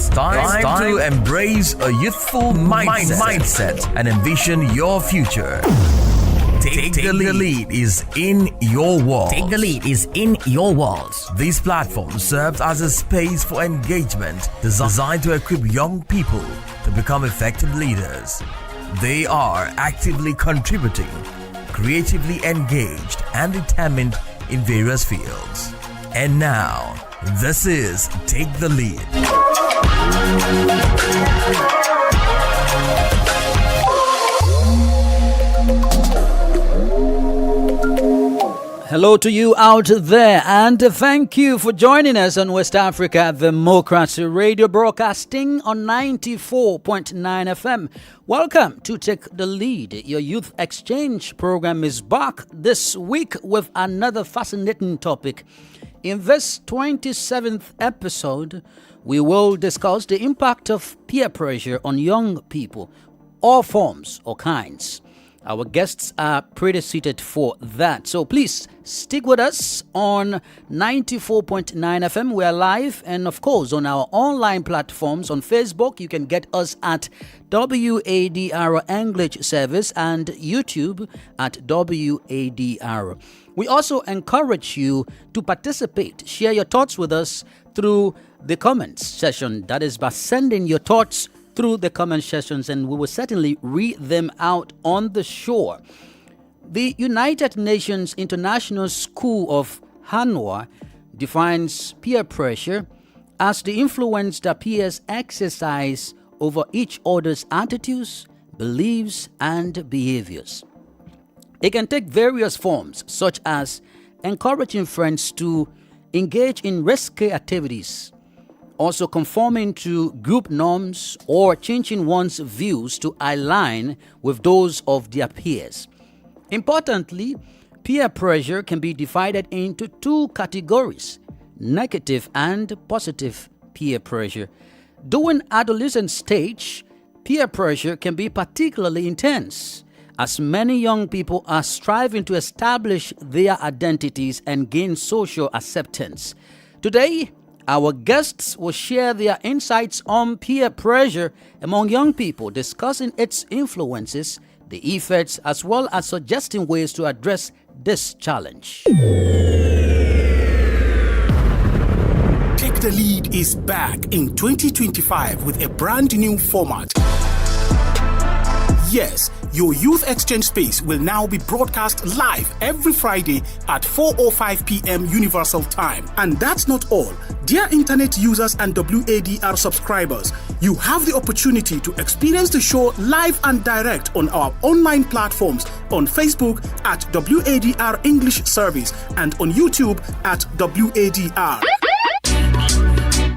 time to embrace a youthful mindset and envision your future. Take the lead is in your walls. Take the lead is in your walls. This platform serves as a space for engagement designed to equip young people to become effective leaders. They are actively contributing, creatively engaged, and determined in various fields. And now, this is Take the Lead. Hello to you out there, and thank you for joining us on West Africa Democracy Radio, broadcasting on 94.9 FM. Welcome to Take the Lead. Your youth exchange program is back this week with another fascinating topic. In this 27th episode, we will discuss the impact of peer pressure on young people, all forms or kinds. Our guests are pretty suited for that. So please stick with us on 94.9 FM. We are live, and of course on our online platforms. On Facebook, you can get us at WADR English Service and YouTube at WADR. We also encourage you to participate. Share your thoughts with us through the comments section. That is by sending your thoughts through the comment sections, and we will certainly read them out on the show. The United Nations International School of Hanwha defines peer pressure as the influence that peers exercise over each other's attitudes, beliefs, and behaviors. It can take various forms, such as encouraging friends to engage in risky activities, also conforming to group norms, or changing one's views to align with those of their peers. Importantly, peer pressure can be divided into two categories: negative and positive peer pressure. During adolescent stage, peer pressure can be particularly intense, as many young people are striving to establish their identities and gain social acceptance. Today, our guests will share their insights on peer pressure among young people, discussing its influences, the effects, as well as suggesting ways to address this challenge. Take the Lead is back in 2025 with a brand new format. Yes, your youth exchange space will now be broadcast live every Friday at 4:05 p.m. Universal Time. And that's not all. Dear internet users and WADR subscribers, you have the opportunity to experience the show live and direct on our online platforms on Facebook at WADR English Service and on YouTube at WADR.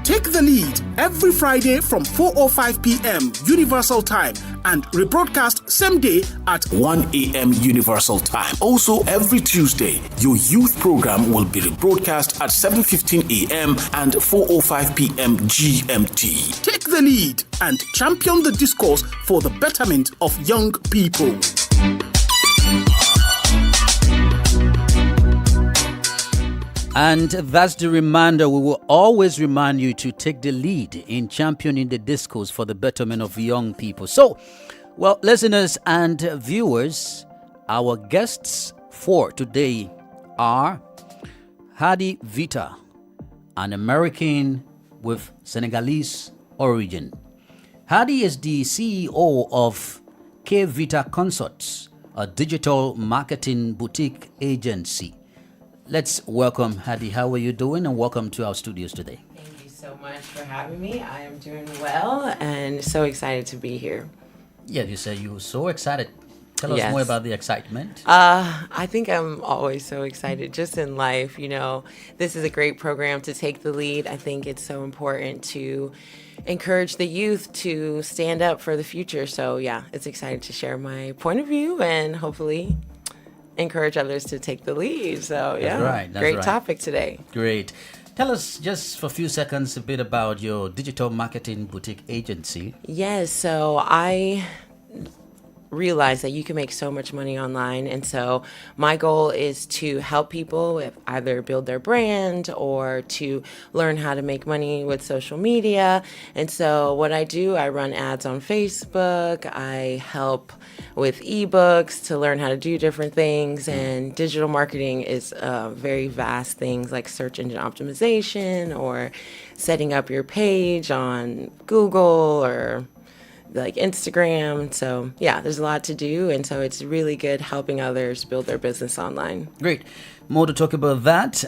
Take the Lead every Friday from 4:05 p.m. Universal Time and rebroadcast same day at 1 a.m. Universal Time. Also, every Tuesday, your youth program will be rebroadcast at 7:15 a.m. and 4:05 p.m. GMT. Take the lead and champion the discourse for the betterment of young people. And that's the reminder. We will always remind you to take the lead in championing the discourse for the betterment of young people. So, well, listeners and viewers, our guests for today are Hadi Vita, an American with Senegalese origin. Hadi is the CEO of K Vita Consults, a digital marketing boutique agency. Let's welcome Hadi. How are you doing? And welcome to our studios today. Thank you so much for having me. I am doing well and so excited to be here. Yeah, you said you were so excited. Tell us more about the excitement. I think I'm always so excited just in life. You know, this is a great program to take the lead. I think it's so important to encourage the youth to stand up for the future. So, yeah, it's exciting to share my point of view and hopefully encourage others to take the lead. So, yeah, that's great right. topic today. Great. Tell us just for a few seconds a bit about your digital marketing boutique agency. Yes, so I realize that you can make so much money online. And so my goal is to help people with either build their brand or to learn how to make money with social media. And so what I do, I run ads on Facebook. I help with ebooks to learn how to do different things. And digital marketing is very vast things like search engine optimization or setting up your page on Google or like Instagram. So yeah, there's a lot to do. And so it's really good helping others build their business online. Great. More to talk about that.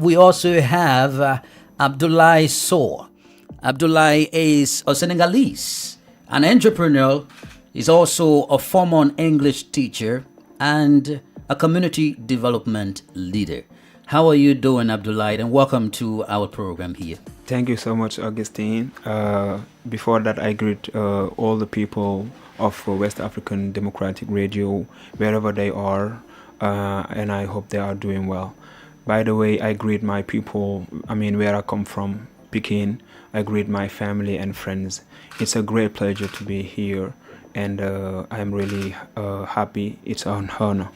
We also have Abdoulaye Sow. Abdoulaye is a Senegalese, an entrepreneur. He's also a former English teacher and a community development leader. How are you doing, Abdoulaye? And welcome to our program here. Thank you so much, Augustine. Before that, I greet all the people of West African Democratic Radio, wherever they are, and I hope they are doing well. By the way, I greet my people, where I come from, Pekin. I greet my family and friends. It's a great pleasure to be here, and I'm really happy. It's an honor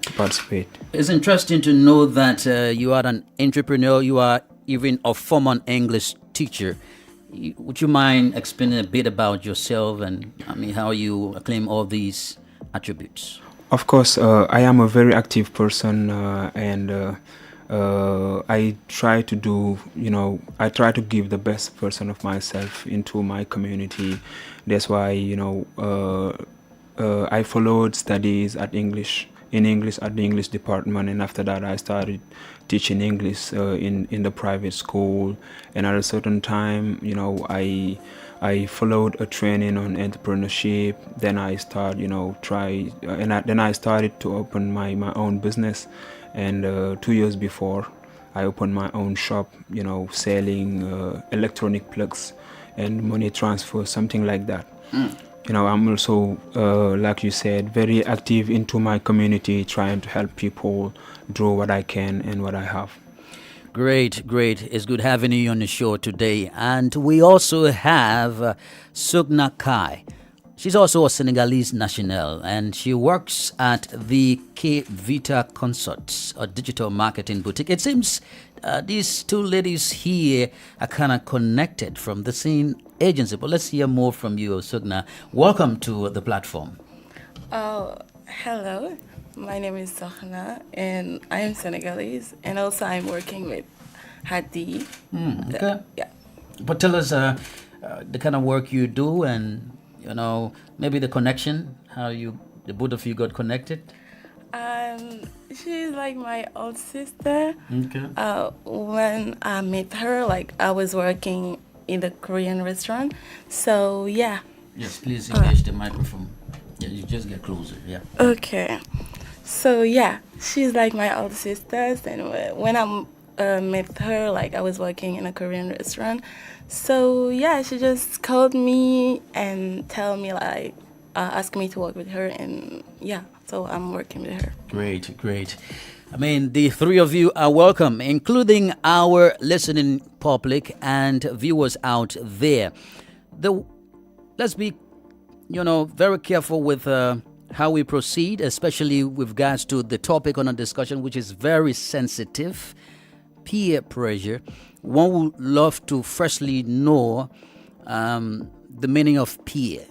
to participate. It's interesting to know that you are an entrepreneur, you are even a former English teacher. Would you mind explaining a bit about yourself and how you claim all these attributes? Of course, I am a very active person, and I try to do, I try to give the best version of myself into my community. That's why, I followed studies in English at the English department, and after that I started teaching English in the private school. And at a certain time, I followed a training on entrepreneurship. Then I started to open my own business. And 2 years before, I opened my own shop, selling electronic plugs and money transfer, something like that. I'm also, like you said, very active into my community, trying to help people do what I can and what I have. Great. It's good having you on the show today. And we also have Sugna Kai. She's also a Senegalese national, and she works at the K Vita Consults, a digital marketing boutique. It seems these two ladies here are kind of connected from the same agency, but let's hear more from you, Sugna. Welcome to the platform. Oh, hello. My name is Sokhna, and I am Senegalese, and also I'm working with Hadi. Okay. Yeah. But tell us the kind of work you do and, maybe the connection, how the both of you got connected. She's like my old sister. Okay. When I met her, I was working in the Korean restaurant. So, yeah. Yes, please engage the microphone. Yeah, you just get closer, yeah. Okay. So, yeah, she's like my old sisters. And when I met her, I was working in a Korean restaurant. So, yeah, she just called me and tell me, ask me to work with her. And, yeah, so I'm working with her. Great. The three of you are welcome, including our listening public and viewers out there. Let's be, very careful with how we proceed, especially with regards to the topic on our discussion, which is very sensitive, peer pressure. One would love to firstly know the meaning of peer,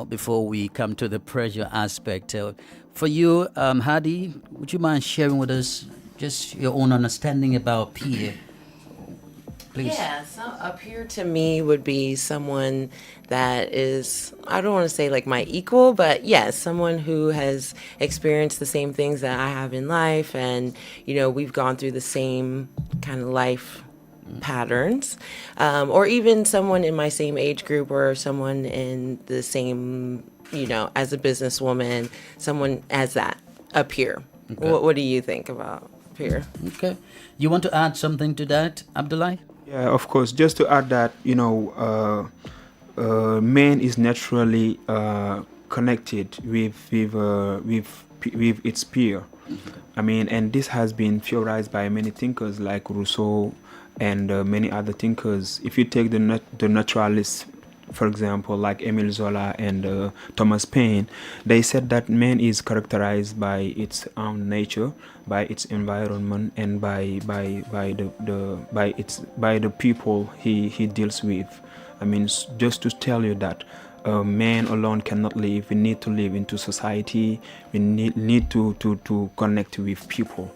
before we come to the pressure aspect. For you, Hadi, would you mind sharing with us just your own understanding about peer? Please. Yeah, so a peer to me would be someone that is, I don't want to say my equal, but yes, someone who has experienced the same things that I have in life, and we've gone through the same kind of life patterns, or even someone in my same age group, or someone in the same, as a businesswoman, someone as that, a peer. Okay. What do you think about peer? Okay. You want to add something to that, Abdoulaye? Yeah, of course. Just to add that, man is naturally connected with its peer. Mm-hmm. And this has been theorized by many thinkers like Rousseau and many other thinkers. If you take the naturalist for example, like Emile Zola and Thomas Paine, they said that man is characterized by its own nature, by its environment, and by the people he deals with. I mean, just to tell you that man alone cannot live. We need to live into society. We need to connect with people.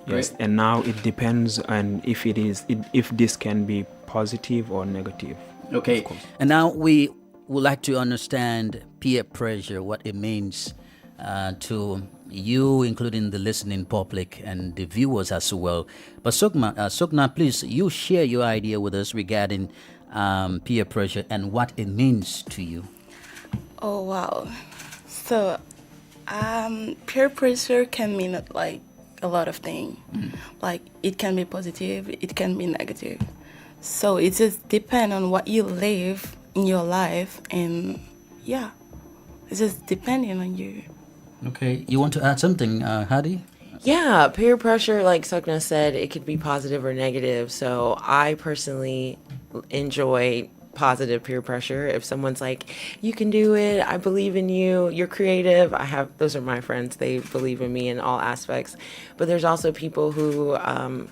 Yes, and now it depends on if this can be positive or negative. Okay, and now we would like to understand peer pressure, what it means to you, including the listening public and the viewers as well. But Sukna, please, you share your idea with us regarding peer pressure and what it means to you. Oh, wow. So, peer pressure can mean like a lot of things. Like it can be positive, it can be negative. So it just depends on what you live in your life, and yeah, it's just depending on you. Okay, you want to add something, Hadi? Yeah, peer pressure, like Sukna said, it could be positive or negative. So I personally enjoy positive peer pressure. If someone's like, you can do it, I believe in you, you're creative, those are my friends, they believe in me in all aspects. But there's also people who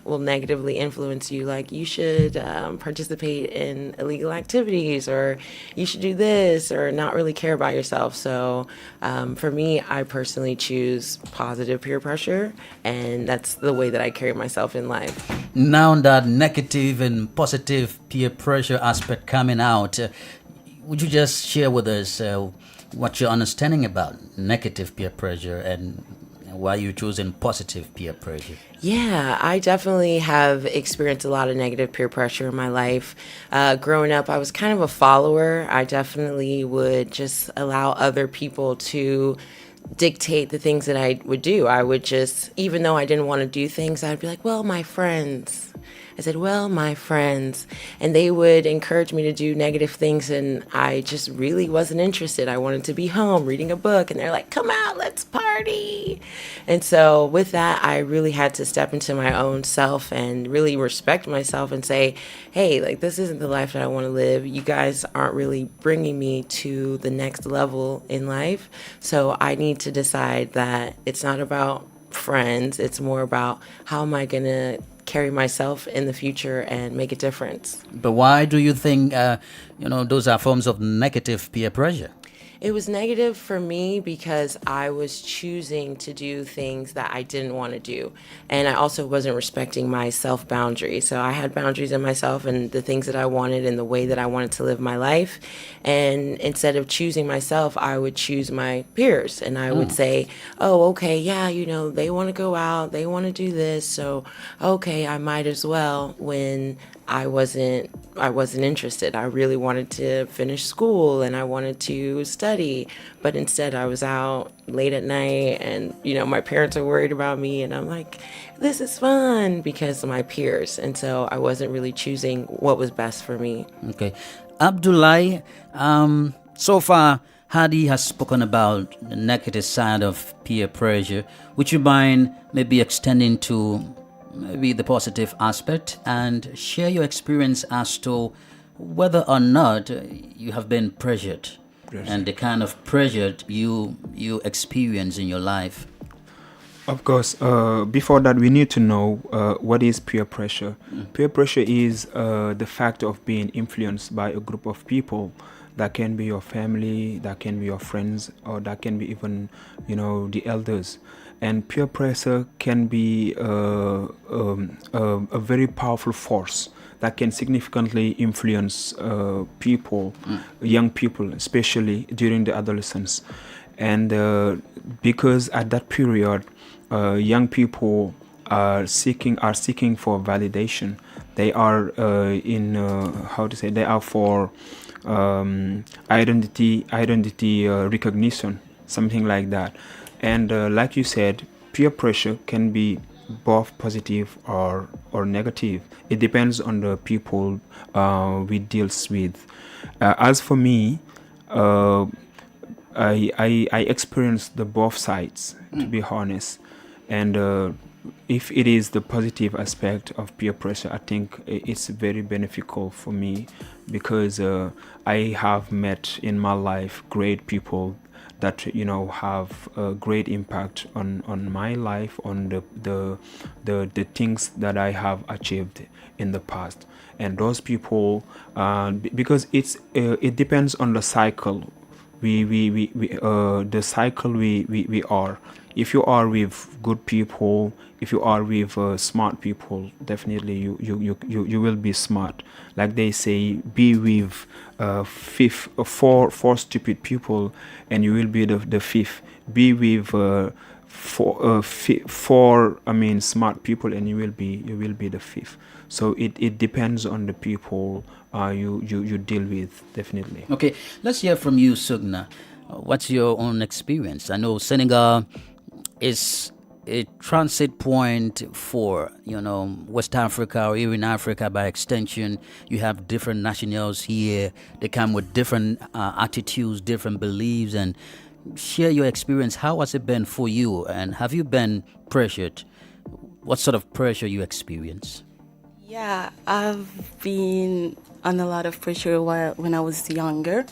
will negatively influence you, like you should participate in illegal activities, or you should do this, or not really care about yourself. So for me, I personally choose positive peer pressure, and that's the way that I carry myself in life. Now that negative and positive peer pressure aspect coming out, would you just share with us what you're understanding about negative peer pressure and why you're choosing positive peer pressure? Yeah, I definitely have experienced a lot of negative peer pressure in my life. Growing up, I was kind of a follower. I definitely would just allow other people to dictate the things that I would do. I would just, even though I didn't want to do things, I'd be like, well, my friends. I said, well, my friends. And they would encourage me to do negative things, and I just really wasn't interested. I wanted to be home reading a book, and they're like, come out, let's party. And so with that, I really had to step into my own self and really respect myself and say, hey, like, this isn't the life that I want to live. You guys aren't really bringing me to the next level in life. So I need to decide that it's not about friends. It's more about how am I going to carry myself in the future and make a difference. But why do you think, those are forms of negative peer pressure? It was negative for me because I was choosing to do things that I didn't want to do. And I also wasn't respecting my self-boundaries. So I had boundaries in myself and the things that I wanted and the way that I wanted to live my life. And instead of choosing myself, I would choose my peers. And I would say, oh, okay, yeah, they want to go out, they want to do this. So, okay, I might as well, when I wasn't interested. I really wanted to finish school and I wanted to study, but instead I was out late at night and, my parents are worried about me and I'm like, this is fun because of my peers. And so I wasn't really choosing what was best for me. Okay. Abdullahi, so far Hadi has spoken about the negative side of peer pressure. Would you mind maybe extending to maybe the positive aspect and share your experience as to whether or not you have been pressured and the kind of pressure you experience in your life? Of course, before that, we need to know what is peer pressure. Peer pressure is the fact of being influenced by a group of people. That can be your family, that can be your friends, or that can be even, the elders. And peer pressure can be a very powerful force that can significantly influence people, young people, especially during the adolescence. And because at that period, young people are seeking for validation. They are they are for identity recognition, something like that. And like you said, peer pressure can be both positive or negative. It depends on the people we deals with. As for me, I experienced the both sides, to be honest. And if it is the positive aspect of peer pressure, I think it's very beneficial for me, because I have met in my life great people that have a great impact on my life, on the things that I have achieved in the past. And those people, because it depends on the cycle the cycle we are. If you are with good people, if you are with smart people, definitely you will be smart. Like they say, be with four stupid people and you will be the fifth. Be with four smart people and you will be the fifth. So it depends on the people you deal with, definitely. Okay, let's hear from you, Sugna. What's your own experience? I know Senegal is a transit point for West Africa, or even Africa by extension. You have different nationals here. They come with different attitudes, different beliefs, and share your experience. How has it been for you, and have you been pressured? What sort of pressure you experience? Yeah, I've been on a lot of pressure when I was younger,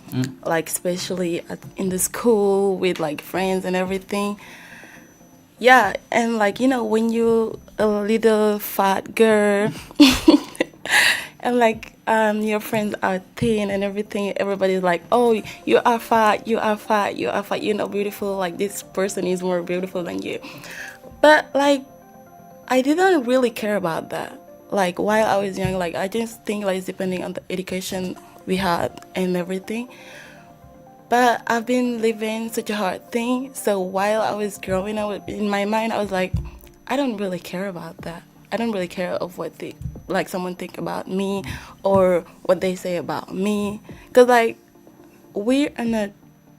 like especially in the school with like friends and everything. Yeah, and like when you a little fat girl, and like your friends are thin and everything, everybody's like, oh, you are fat, you are fat, you are fat, you're not beautiful. Like this person is more beautiful than you. But like I didn't really care about that. Like while I was young, like I just think like it's depending on the education we had and everything. But I've been living such a hard thing. So while I was growing up, in my mind, I was like, I don't really care about that. I don't really care of what someone think about me or what they say about me. Cause like we're in a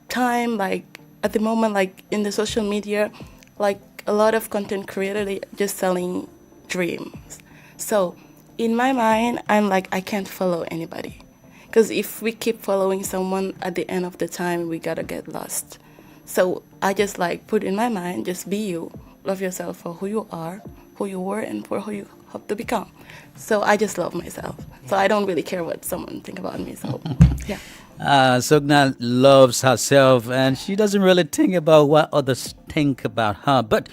time like at the moment, like in the social media, like a lot of content creators they just selling dreams. So in my mind, I'm like, I can't follow anybody. Because if we keep following someone, at the end of the time, we gotta get lost. So I just like put in my mind, just be you. Love yourself for who you are, who you were, and for who you hope to become. So I just love myself. So I don't really care what someone think about me. So yeah. Sugna loves herself, and she doesn't really think about what others think about her. But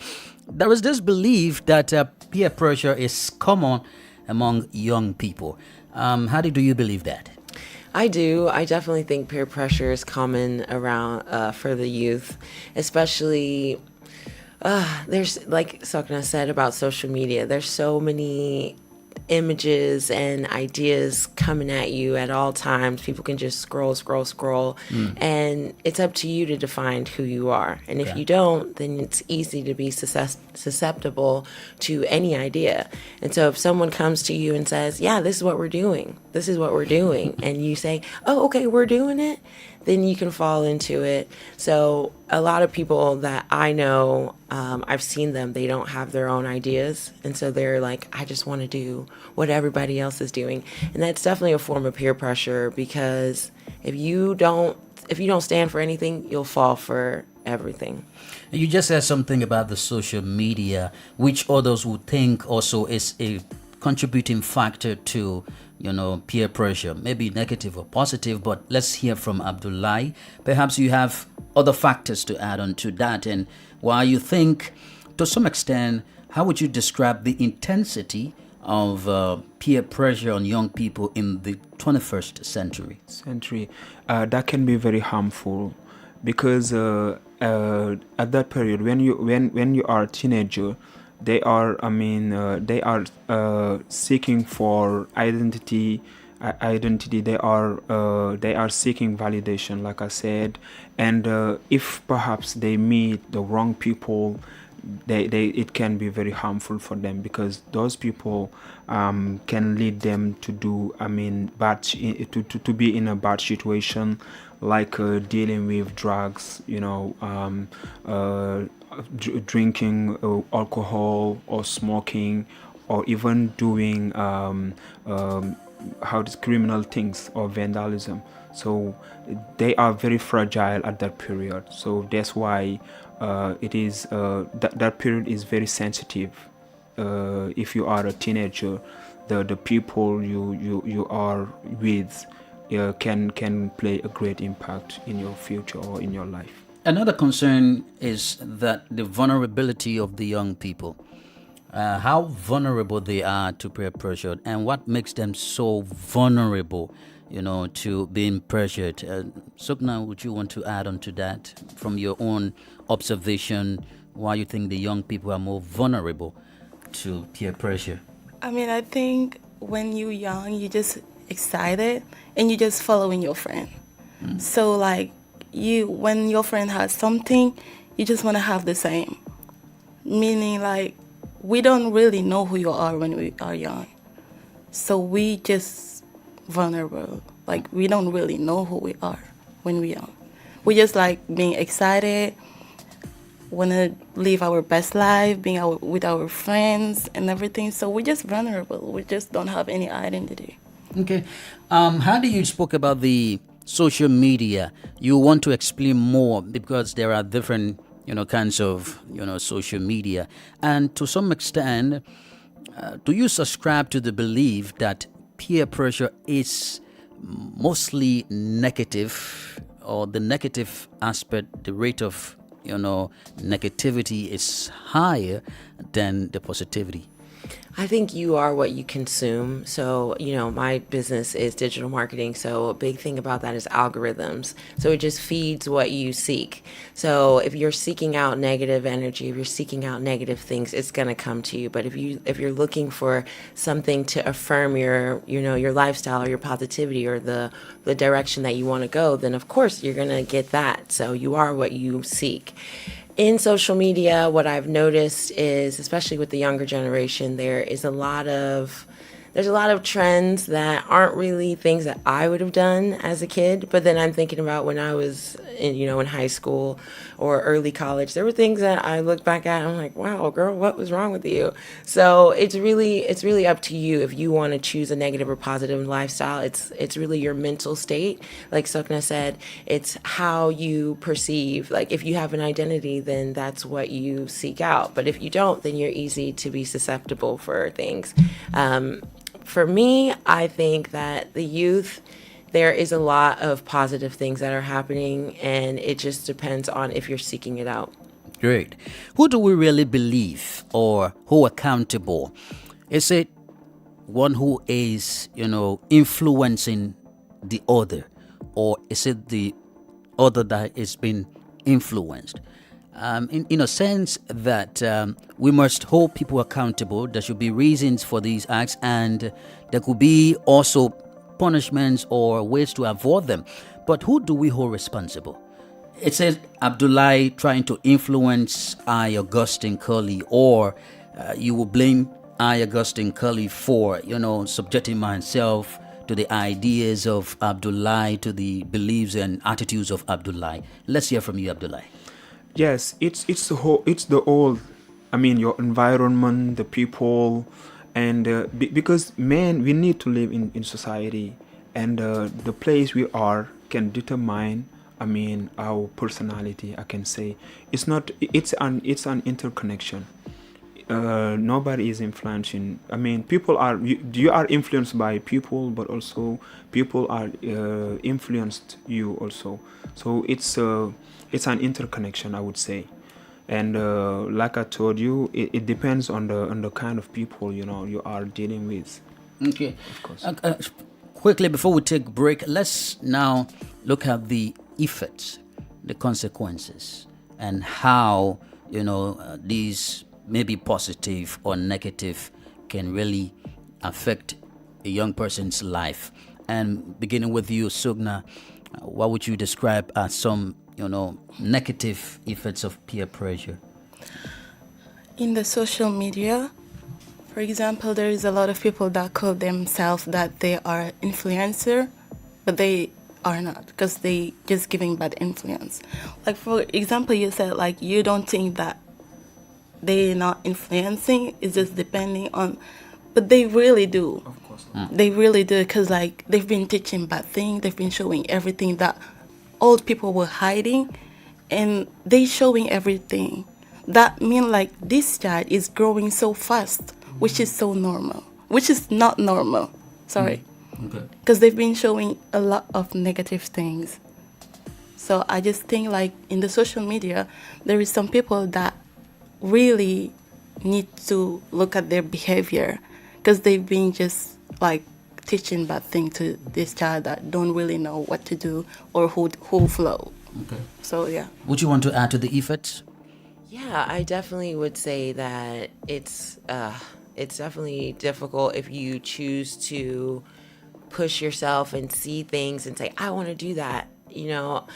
there is this belief that peer pressure is common among young people. How do you believe that? I do. I definitely think peer pressure is common around for the youth, especially there's, like Sokna said about social media, there's so many images and ideas coming at you at all times. People can just scroll, and it's up to you to define who you are. And if you don't, then it's easy to be susceptible to any idea. And so if someone comes to you and says, yeah, this is what we're doing, and you say, oh, okay, we're doing it, then you can fall into it. So a lot of people that I know, I've seen them, they don't have their own ideas. And so they're like, I just want to do what everybody else is doing. And that's definitely a form of peer pressure, because if you don't stand for anything, you'll fall for everything. You just said something about the social media, which others would think also is a contributing factor to peer pressure, maybe negative or positive. But let's hear from Abdullahi. Perhaps you have other factors to add on to that, and while you think, to some extent, how would you describe the intensity of peer pressure on young people in the 21st century? That can be very harmful, because at that period, when you are a teenager, they are seeking for identity. They are seeking validation, like I said, and if perhaps they meet the wrong people, it can be very harmful for them, because those people can lead them to do to be in a bad situation, like dealing with drugs, drinking alcohol or smoking, or even doing criminal things or vandalism. So they are very fragile at that period. So that's why it is that period is very sensitive. if you are a teenager, the people you are with can play a great impact in your future or in your life. Another concern is that the vulnerability of the young people. How vulnerable they are to peer pressure, and what makes them so vulnerable, to being pressured. Sukna, would you want to add on to that from your own observation? Why you think the young people are more vulnerable to peer pressure? I mean, I think when you're young, you're just excited and you just following your friend. So like when your friend has something, you just want to have the same. Meaning like we don't really know who you are when we are young. So we just vulnerable. Like we don't really know who we are when we're young. We just like being excited, want to live our best life, with our friends and everything. So we're just vulnerable. We just don't have any identity. Okay. How do you spoke about the social media? You want to explain more because there are different, kinds of, social media. And to some extent, do you subscribe to the belief that peer pressure is mostly negative, or the negative aspect, the rate of, negativity is higher than the positivity? I think you are what you consume. So, my business is digital marketing. So a big thing about that is algorithms. So it just feeds what you seek. So if you're seeking out negative energy, if you're seeking out negative things, it's going to come to you. But if you're looking for something to affirm your lifestyle or your positivity or the direction that you want to go, then of course you're going to get that. So you are what you seek. In social media, what I've noticed is, especially with the younger generation, there's a lot of trends that aren't really things that I would have done as a kid. But then I'm thinking about when I was in high school or early college, there were things that I look back at and I'm like, wow, girl, what was wrong with you? So it's really up to you if you want to choose a negative or positive lifestyle. It's really your mental state. Like Sukna said, it's how you perceive. Like if you have an identity, then that's what you seek out. But if you don't, then you're easy to be susceptible for things. For me, I think that the youth, there is a lot of positive things that are happening, and it just depends on if you're seeking it out. Great. Who do we really believe, or who accountable? Is it one who is, influencing the other, or is it the other that is being influenced? In a sense that we must hold people accountable. There should be reasons for these acts, and there could be also punishments or ways to avoid them. But who do we hold responsible? It says Abdullah trying to influence I. Augustine Curley, or you will blame I. Augustine Curley for, subjecting myself to the ideas of Abdullah, to the beliefs and attitudes of Abdullah. Let's hear from you, Abdullah. Yes, it's the whole. I mean, your environment, the people, and because we need to live in society, and the place we are can determine. I mean, our personality. I can say it's an interconnection. Nobody is influencing. I mean, you are influenced by people, but also people are influenced you also. So it's an interconnection, I would say. And like I told you, it depends on the kind of people you are dealing with. Okay. Of course. Quickly before we take a break, let's now look at the effects, the consequences, and how these maybe positive or negative can really affect a young person's life. And beginning with you, Sugna, what would you describe as some negative effects of peer pressure? In the social media, for example, there is a lot of people that call themselves that they are influencer, but they are not, because they just giving bad influence. Like for example, you said like you don't think that they're not influencing, it's just depending on, but they really do. Of course. They really do, because like they've been teaching bad things, they've been showing everything that old people were hiding, and they showing everything. that means like this child is growing so fast, which is so normal, which is not normal. Sorry. Okay. Because they've been showing a lot of negative things. So I just think like in the social media, there is some people that really need to look at their behavior, because they've been just like teaching bad thing to this child that don't really know what to do or who flow. Okay. So yeah. Would you want to add to the effort? Yeah, I definitely would say that it's definitely difficult if you choose to push yourself and see things and say, I want to do that. You know,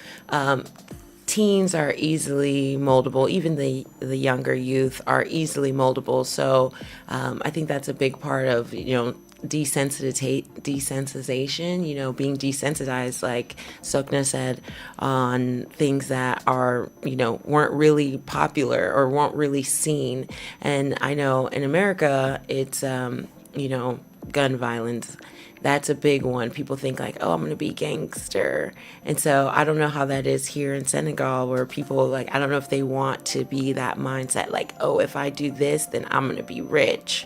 teens are easily moldable. Even the younger youth are easily moldable. So I think that's a big part of, desensitization, being desensitized, like Sukna said, on things that are, weren't really popular or weren't really seen. And I know in America, it's, gun violence. That's a big one. People think like, oh, I'm going to be gangster. And so I don't know how that is here in Senegal, where people like, I don't know if they want to be that mindset, like, oh, if I do this, then I'm going to be rich.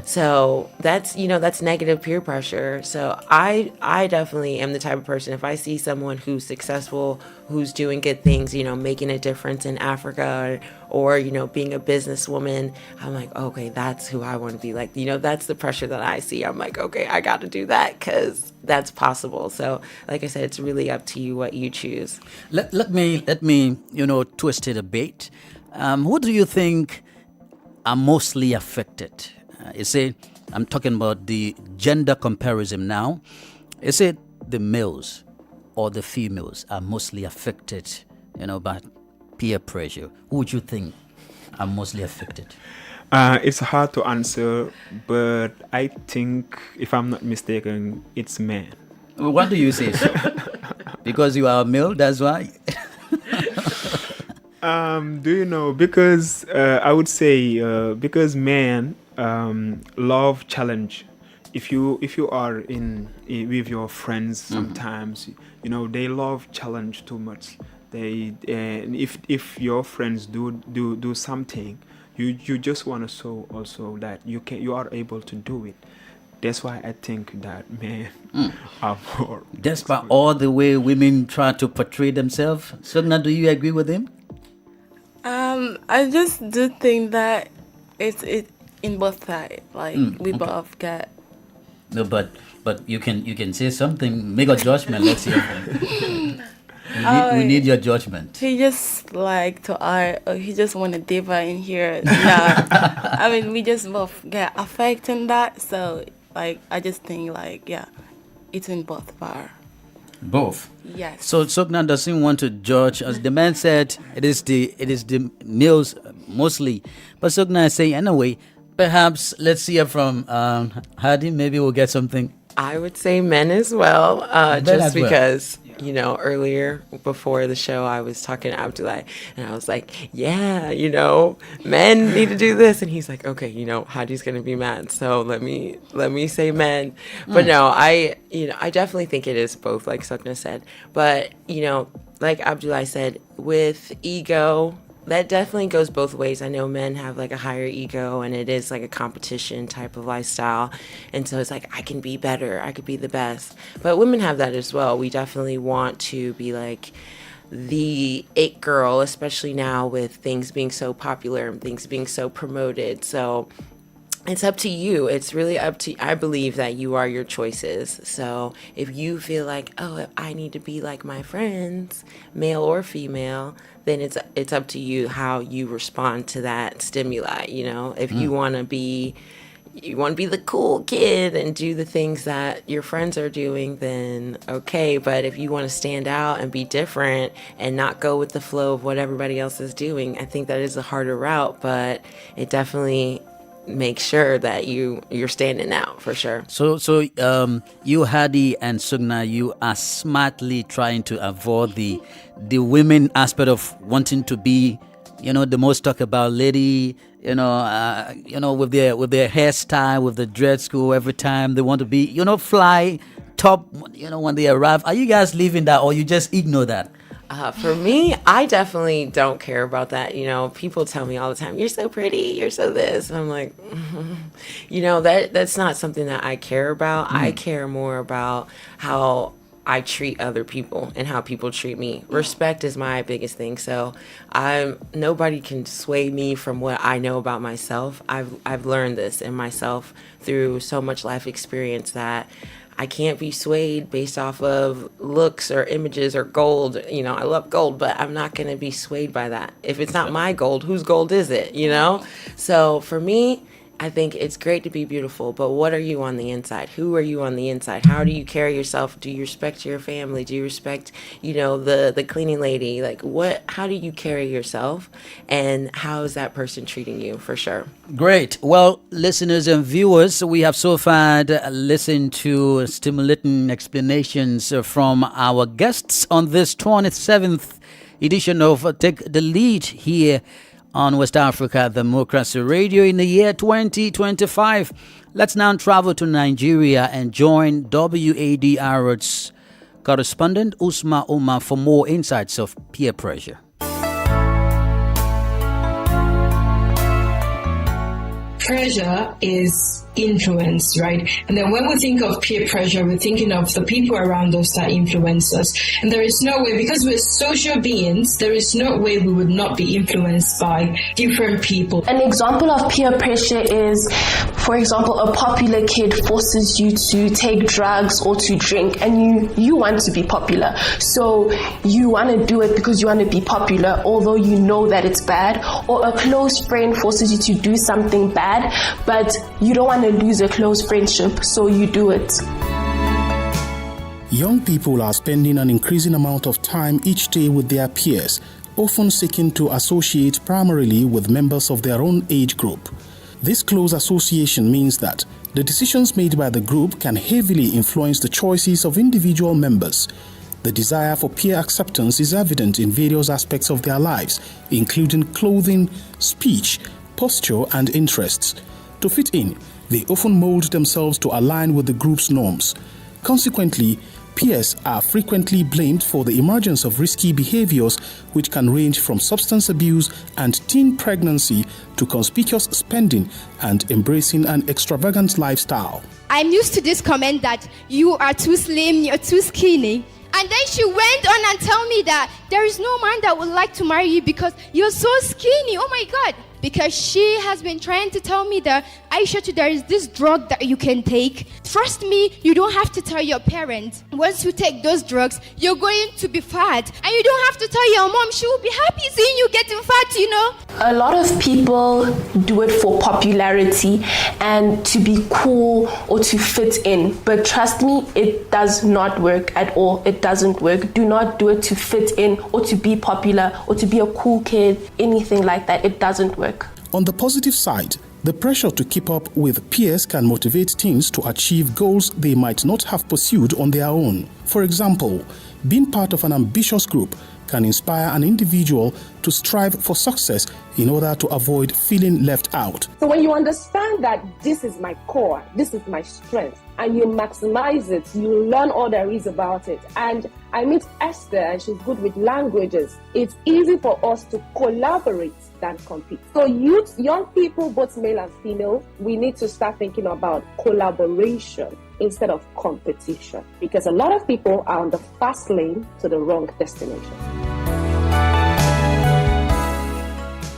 So that's, that's negative peer pressure. So I definitely am the type of person, if I see someone who's successful, who's doing good things, making a difference in Africa or being a businesswoman, I'm like, okay, that's who I want to be like. That's the pressure that I see. I'm like, okay, I got to do that because that's possible. So like I said, it's really up to you what you choose. Let me twist it a bit. Who do you think are mostly affected? You see, I'm talking about the gender comparison now. Is it the males or the females are mostly affected, by peer pressure? Who would you think are mostly affected? It's hard to answer, but I think, if I'm not mistaken, it's men. Why do you say so? Because you are a male, that's why? Do you know? Because I would say because men love challenge. If you are with your friends, sometimes they love challenge too much. They if your friends do something, you just want to show also that you are able to do it. That's why I think that men are more. Despite all the way women try to portray themselves. Sugna, do you agree with him? I just do think that it's in both sides. Like we both get. No, but you can say something. Make a judgment. Let's hear from you. We need your judgment. He just like to art, or he just want a diva in here. Nah, I mean we just both get affected in that. So like I just think like it's in both of our. Both. Yes. So Sukna doesn't want to judge, as the man said. It is the males mostly, but Sukna is saying anyway. Perhaps let's hear from Hadi. Maybe we'll get something. I would say men as well, Men just as well. because, earlier before the show, I was talking to Abdullah and I was like, yeah, men need to do this. And he's like, okay, Hadi's going to be mad. So let me say men. But no, I definitely think it is both, like Sukna said. But, like Abdullah said, with ego, that definitely goes both ways. I know men have like a higher ego and it is like a competition type of lifestyle. And so it's like, I can be better. I could be the best. But women have that as well. We definitely want to be like the it girl, especially now with things being so popular and things being so promoted. So it's up to you. It's really up to, I believe that you are your choices. So if you feel like, oh, I need to be like my friends, male or female, then it's up to you how you respond to that stimuli. If you want to be the cool kid and do the things that your friends are doing, then okay. But if you want to stand out and be different and not go with the flow of what everybody else is doing, I think that is a harder route, but it definitely make sure that you're standing out for sure. So you, Hadi and Sugna, you are smartly trying to avoid the women aspect of wanting to be, the most talked about lady, with their hairstyle, with the dread school every time they want to be, fly top, when they arrive. Are you guys leaving that, or you just ignore that? For me, I definitely don't care about that. You know, people tell me all the time, "You're so pretty, you're so this," and I'm like, you know, that's not something that I care about. I care more about how I treat other people and how people treat me. Respect is my biggest thing. So nobody can sway me from what I know about myself. I've learned this in myself through so much life experience that I can't be swayed based off of looks or images or gold. You know, I love gold, but I'm not going to be swayed by that. If it's not my gold, whose gold is it? You know? So for me, I think it's great to be beautiful, but what are you on the inside? Who are you on the inside? How do you carry yourself? Do you respect your family? Do you respect, you know, the cleaning lady? Like, how do you carry yourself? And how is that person treating you, for sure? Great. Well, listeners and viewers, we have so far listened to stimulating explanations from our guests on this 27th edition of Take the Lead here on West Africa Democracy Radio in the year 2025. Let's now travel to Nigeria and join WADR's correspondent Usma Umar for more insights of peer pressure. Pressure is influence, right? And then when we think of peer pressure, we're thinking of the people around us that influence us. And there is no way, because we're social beings, there is no way we would not be influenced by different people. An example of peer pressure is, for example, a popular kid forces you to take drugs or to drink, and you want to be popular. So you want to do it because you want to be popular, although you know that it's bad. Or a close friend forces you to do something bad, but you don't want to lose a close friendship, so you do it. Young people are spending an increasing amount of time each day with their peers, often seeking to associate primarily with members of their own age group. This close association means that the decisions made by the group can heavily influence the choices of individual members. The desire for peer acceptance is evident in various aspects of their lives, including clothing, speech, posture, and interests. To fit in, they often mold themselves to align with the group's norms. Consequently, peers are frequently blamed for the emergence of risky behaviors, which can range from substance abuse and teen pregnancy to conspicuous spending and embracing an extravagant lifestyle. I'm used to this comment that you are too slim, you're too skinny. And then she went on and told me that there is no man that would like to marry you because you're so skinny. Oh my God. Because she has been trying to tell me that, Aisha, there is this drug that you can take. Trust me, you don't have to tell your parents. Once you take those drugs, you're going to be fat. And you don't have to tell your mom. She will be happy seeing you getting fat, you know. A lot of people do it for popularity and to be cool or to fit in. But trust me, it does not work at all. It doesn't work. Do not do it to fit in or to be popular or to be a cool kid, anything like that. It doesn't work. On the positive side, the pressure to keep up with peers can motivate teens to achieve goals they might not have pursued on their own. For example, being part of an ambitious group can inspire an individual to strive for success in order to avoid feeling left out. So when you understand that this is my core, this is my strength, and you maximize it, you learn all there is about it. And I meet Esther, and she's good with languages. It's easy for us to collaborate than compete. So youth, young people, both male and female, we need to start thinking about collaboration instead of competition, because a lot of people are on the fast lane to the wrong destination.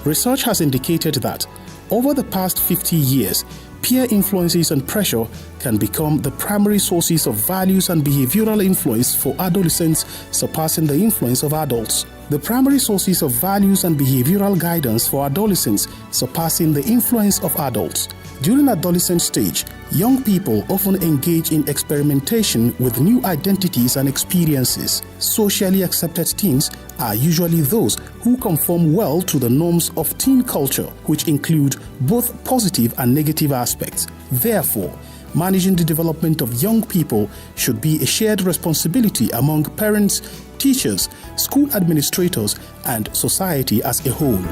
Research has indicated that over the past 50 years, peer influences and pressure can become the primary sources of values and behavioral influence for adolescents, surpassing the influence of adults. The primary sources of values and behavioral guidance for adolescents, surpassing the influence of adults. During adolescent stage, young people often engage in experimentation with new identities and experiences. Socially accepted teens are usually those who conform well to the norms of teen culture, which include both positive and negative aspects. Therefore, managing the development of young people should be a shared responsibility among parents, teachers, school administrators, and society as a whole.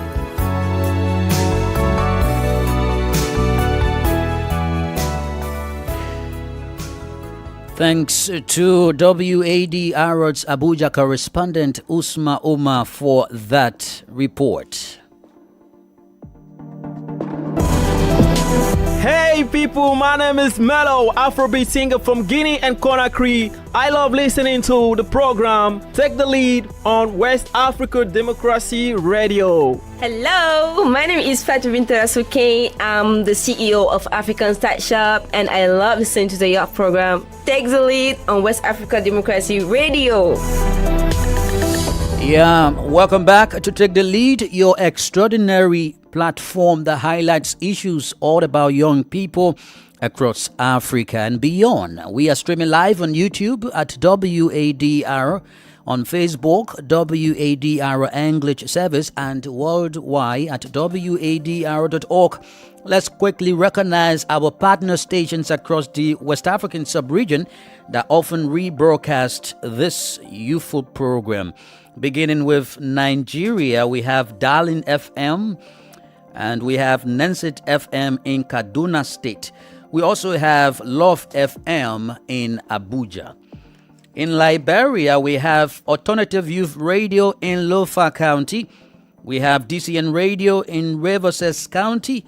Thanks to WADR's Abuja correspondent Usma Omar for that report. Hey people, my name is Mello, Afrobeat singer from Guinea and Conakry. I love listening to the program Take the Lead on West Africa Democracy Radio. Hello, my name is Fatou Bintou Asuke. I'm the CEO of African Start Shop and I love listening to your program Take the Lead on West Africa Democracy Radio. Yeah, welcome back to Take the Lead, your extraordinary platform that highlights issues all about young people across Africa and beyond. We are streaming live on YouTube at WADR, on Facebook, WADR English Service, and worldwide at WADR.org. Let's quickly recognize our partner stations across the West African sub-region that often rebroadcast this youthful program. Beginning with Nigeria, we have Darling FM and we have Nensit FM in Kaduna State. We also have Love FM in Abuja. In Liberia, we have Alternative Youth Radio in Lofa County. We have DCN Radio in Rivers County.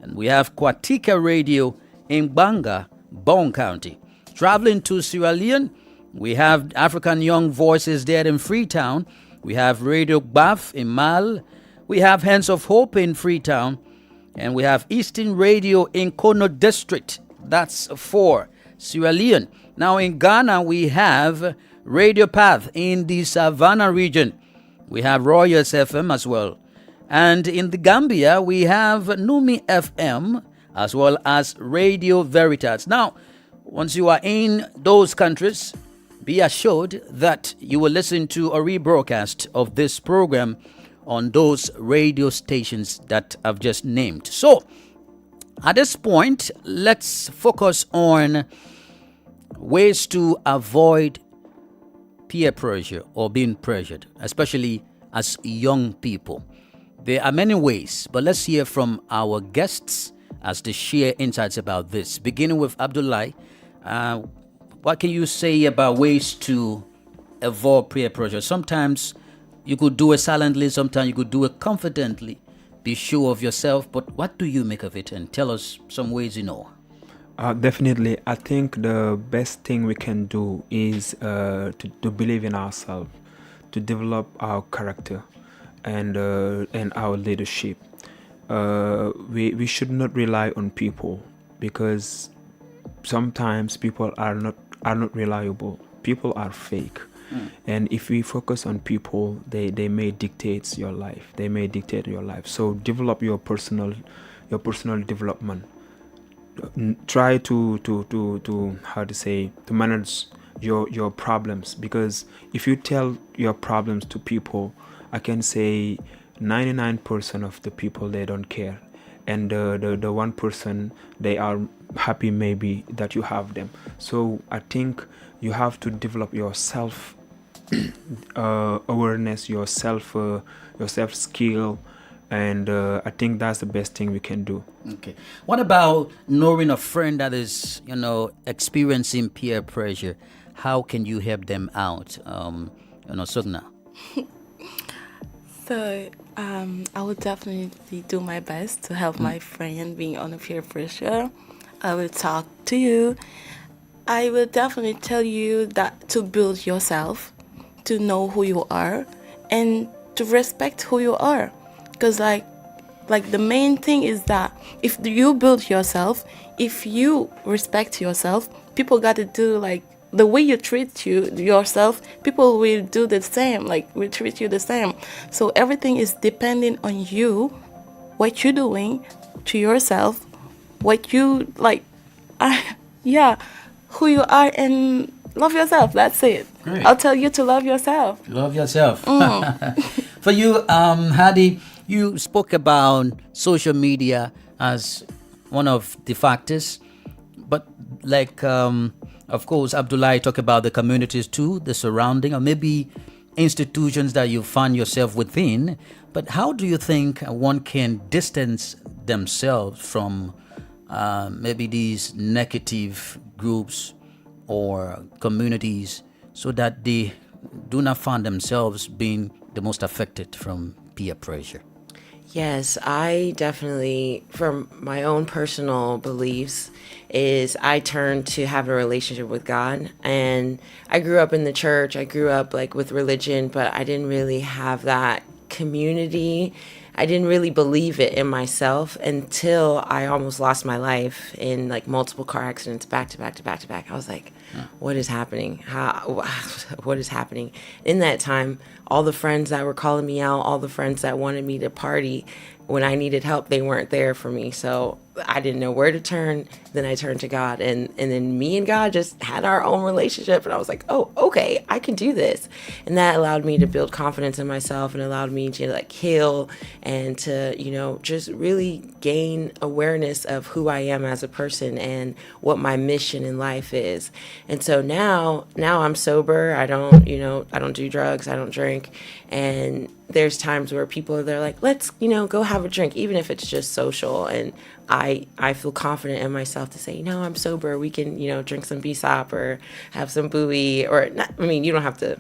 And we have Kwatika Radio in Banga, Bon County. Traveling to Sierra Leone, we have African Young Voices there in Freetown. We have Radio Baf in Mal. We have Hands of Hope in Freetown. And we have Eastern Radio in Kono District. That's for Sierra Leone. Now in Ghana, we have Radio Path in the Savannah region. We have Royals FM as well. And in the Gambia, we have Numi FM as well as Radio Veritas. Now, once you are in those countries, be assured that you will listen to a rebroadcast of this program on those radio stations that I've just named. So, at this point, let's focus on ways to avoid peer pressure or being pressured, especially as young people. There are many ways, but let's hear from our guests as they share insights about this. Beginning with Abdullahi, what can you say about ways to avoid peer pressure? Sometimes you could do it silently, sometimes you could do it confidently. Be sure of yourself, but what do you make of it? And tell us some ways you know. Definitely, I think the best thing we can do is to believe in ourselves, to develop our character and our leadership. We should not rely on people because sometimes people are not reliable. People are fake. And if we focus on people, they may dictate your life. They may dictate your life. So develop your personal development. Try to manage your problems, because if you tell your problems to people, I can say 99% of the people, they don't care, and the 1% they are happy maybe that you have them. So I think you have to develop your self awareness, your self skill, and I think that's the best thing we can do. Okay. What about knowing a friend that is, experiencing peer pressure? How can you help them out? Sugna. So I would definitely do my best to help my friend being under peer pressure. I will talk to you. I will definitely tell you that to build yourself, to know who you are, and to respect who you are. Because like the main thing is that if you build yourself, if you respect yourself, people got to do the way you treat yourself, people will do the same, will treat you the same. So everything is depending on you, what you're doing to yourself, what you who you are, and love yourself. That's it. Great. I'll tell you to love yourself. Love yourself. For you, Hadi, you spoke about social media as one of the factors, but of course, Abdullahi talked about the communities too, the surrounding, or maybe institutions that you find yourself within. But how do you think one can distance themselves from maybe these negative groups or communities so that they do not find themselves being the most affected from peer pressure? Yes, I definitely, from my own personal beliefs, is I turned to have a relationship with God. And I grew up in the church. I grew up like with religion, but I didn't really have that community. I didn't really believe it in myself until I almost lost my life in like multiple car accidents back to back to back to back. I was like, what is happening? What is happening? In that time, all the friends that were calling me out, all the friends that wanted me to party, when I needed help, they weren't there for me. So I didn't know where to turn. Then I turned to God, and then me and God just had our own relationship. And I was like, oh, okay, I can do this. And that allowed me to build confidence in myself and allowed me to like heal and to, just really gain awareness of who I am as a person and what my mission in life is. And so now I'm sober. I don't do drugs. I don't drink. And there's times where they're like, let's, go have a drink, even if it's just social. And I feel confident in myself to say, I'm sober. We can, drink some B-Sop or have some buoy or not. I mean, you don't have to,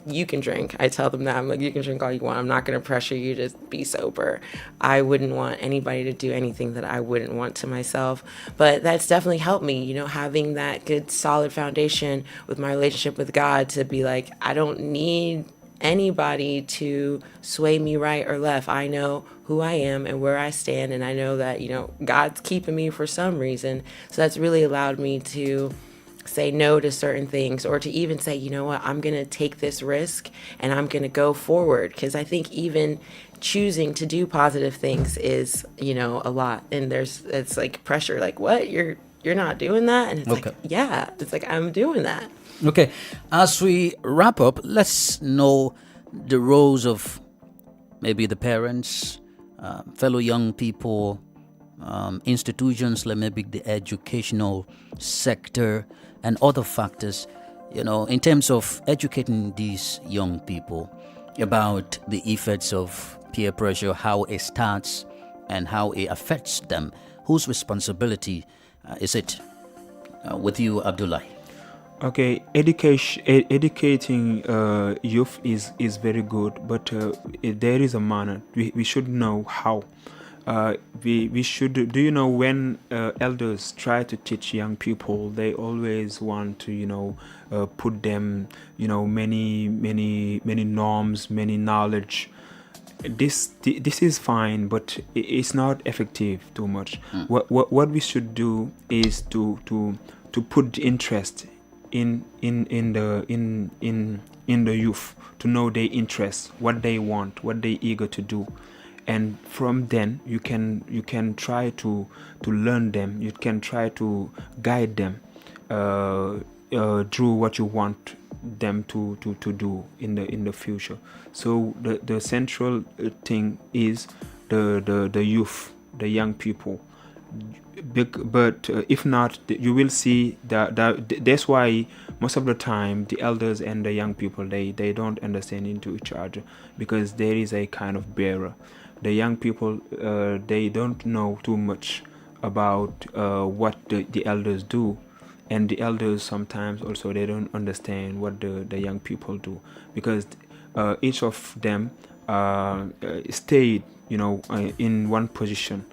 you can drink. I tell them that. I'm like, you can drink all you want. I'm not going to pressure you to be sober. I wouldn't want anybody to do anything that I wouldn't want to myself. But that's definitely helped me, having that good solid foundation with my relationship with God to be like, I don't need anybody to sway me right or left. I know who I am and where I stand, and I know that God's keeping me for some reason. So that's really allowed me to say no to certain things, or to even say, what, I'm gonna take this risk and I'm gonna go forward, because I think even choosing to do positive things is a lot, and it's like pressure, like, what, you're not doing that? And it's like, yeah, it's like, I'm doing that. Okay, as we wrap up, let's know the roles of maybe the parents, fellow young people, institutions like maybe the educational sector and other factors, in terms of educating these young people about the effects of peer pressure, how it starts and how it affects them. Whose responsibility is it? With you, Abdullah. Okay, educating youth is very good, but there is a manner. We should know how. We should. Do you know when elders try to teach young people, they always want to put them many norms, many knowledge. This is fine, but it's not effective too much. What we should do is to put interest in the youth, to know their interests, what they want, what they're eager to do, and from then you can try to learn them. You can try to guide them through what you want them to do in the future. So the central thing is the youth, the young people. But if not, you will see that's why most of the time the elders and the young people they don't understand into each other, because there is a kind of barrier. The young people they don't know too much about what the elders do, and the elders sometimes also they don't understand what the young people do, because each of them stayed in one position.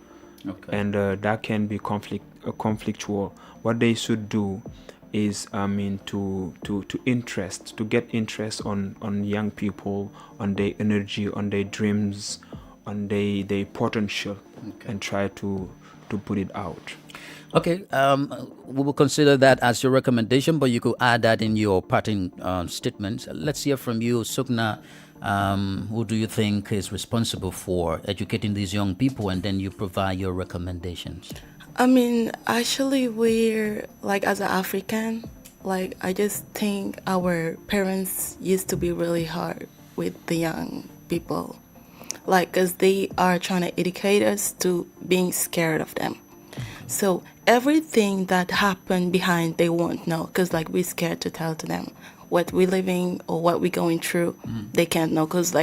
Okay. And that can be conflictual. What they should do is, to get interest on young people, on their energy, on their dreams, on their potential, and try to put it out. Okay, we will consider that as your recommendation, but you could add that in your parting statements. Let's hear from you, Sukna. Who do you think is responsible for educating these young people, and then you provide your recommendations? Actually, we're as an African, I just think our parents used to be really hard with the young people, because they are trying to educate us to being scared of them. So everything that happened behind, they won't know, because we're scared to tell to them what we're living or what we're going through. They can't know, because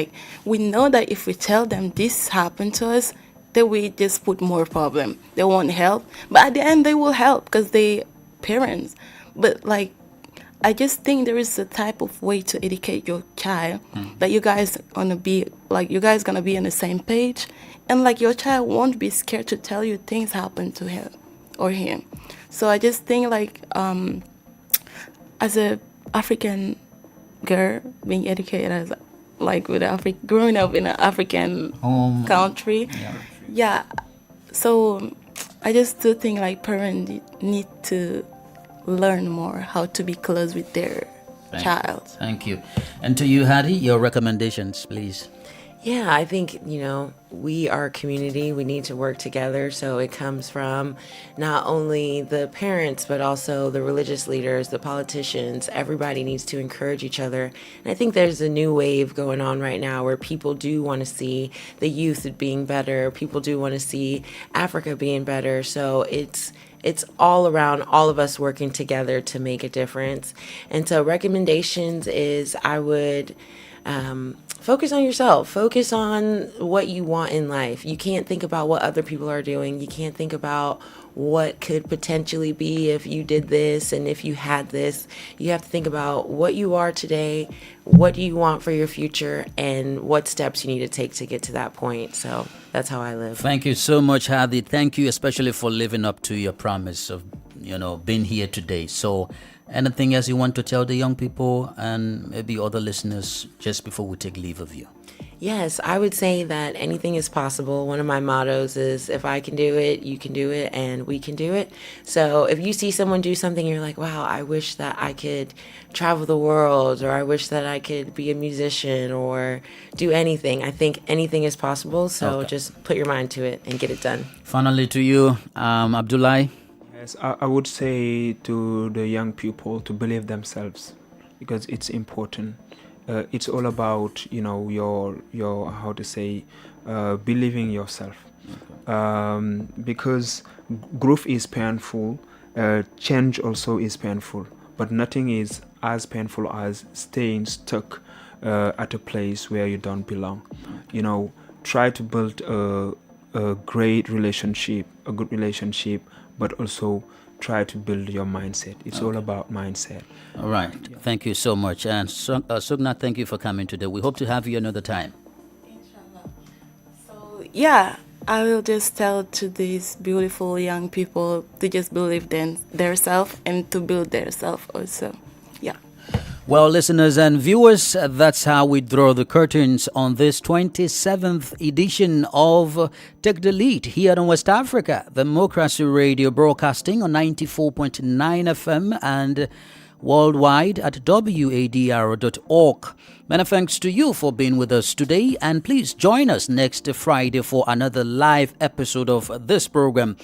we know that if we tell them this happened to us, then we just put more problem. They won't help, but at the end they will help because they parents. But I just think there is a type of way to educate your child that you guys gonna be on the same page, and like your child won't be scared to tell you things happen to her or him. So I just think like as a African girl being educated as like growing up in an African country, So I just do think like parents need to learn more how to be close with their child. Thank you. And to you, Hadi, your recommendations, please. Yeah, I think, we are a community. We need to work together. So it comes from not only the parents, but also the religious leaders, the politicians. Everybody needs to encourage each other. And I think there's a new wave going on right now where people do want to see the youth being better. People do want to see Africa being better. So it's all around all of us working together to make a difference. And so recommendations is I would focus on yourself. Focus on what you want in life. You can't think about what other people are doing. You can't think about what could potentially be if you did this and if you had this. You have to think about what you are today, what do you want for your future, and what steps you need to take to get to that point. So that's how I live. Thank you so much, Hadi. Thank you especially for living up to your promise of, being here today. So anything else you want to tell the young people and maybe other listeners just before we take leave of you? Yes, I would say that anything is possible. One of my mottos is if I can do it, you can do it, and we can do it. So if you see someone do something, you're like, wow, I wish that I could travel the world, or I wish that I could be a musician or do anything. I think anything is possible. So just put your mind to it and get it done. Finally to you, Abdullah. Yes, I would say to the young people to believe themselves, because it's important. It's all about your how to say believing yourself, because growth is painful, change also is painful, but nothing is as painful as staying stuck at a place where you don't belong. Try to build a great relationship, a good relationship, but also try to build your mindset. It's all about mindset. All right. Thank you so much. And Sugna, thank you for coming today. We hope to have you another time. Inshallah. So, yeah, I will just tell to these beautiful young people to just believe in themselves and to build themselves also. Yeah. Well, listeners and viewers, that's how we draw the curtains on this 27th edition of Take the Lead here in West Africa, the Democracy Radio broadcasting on 94.9 FM and worldwide at WADR.org. Many thanks to you for being with us today, and please join us next Friday for another live episode of this program.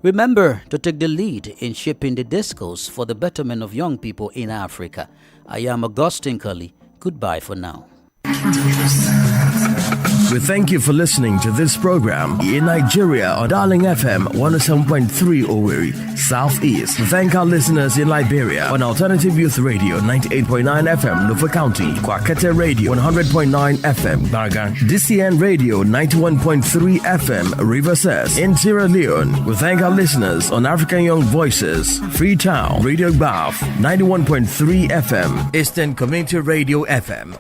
Remember to take the lead in shaping the discourse for the betterment of young people in Africa. I am Augustine Cully. Goodbye for now. We thank you for listening to this program in Nigeria on Darling FM 107.3 Owerri, Southeast. We thank our listeners in Liberia on Alternative Youth Radio 98.9 FM, Nufa County, Kwakete Radio 100.9 FM, Bargan, DCN Radio 91.3 FM, Riversess, in Sierra Leone. We thank our listeners on African Young Voices, Freetown, Radio Bath 91.3 FM, Eastern Community Radio FM.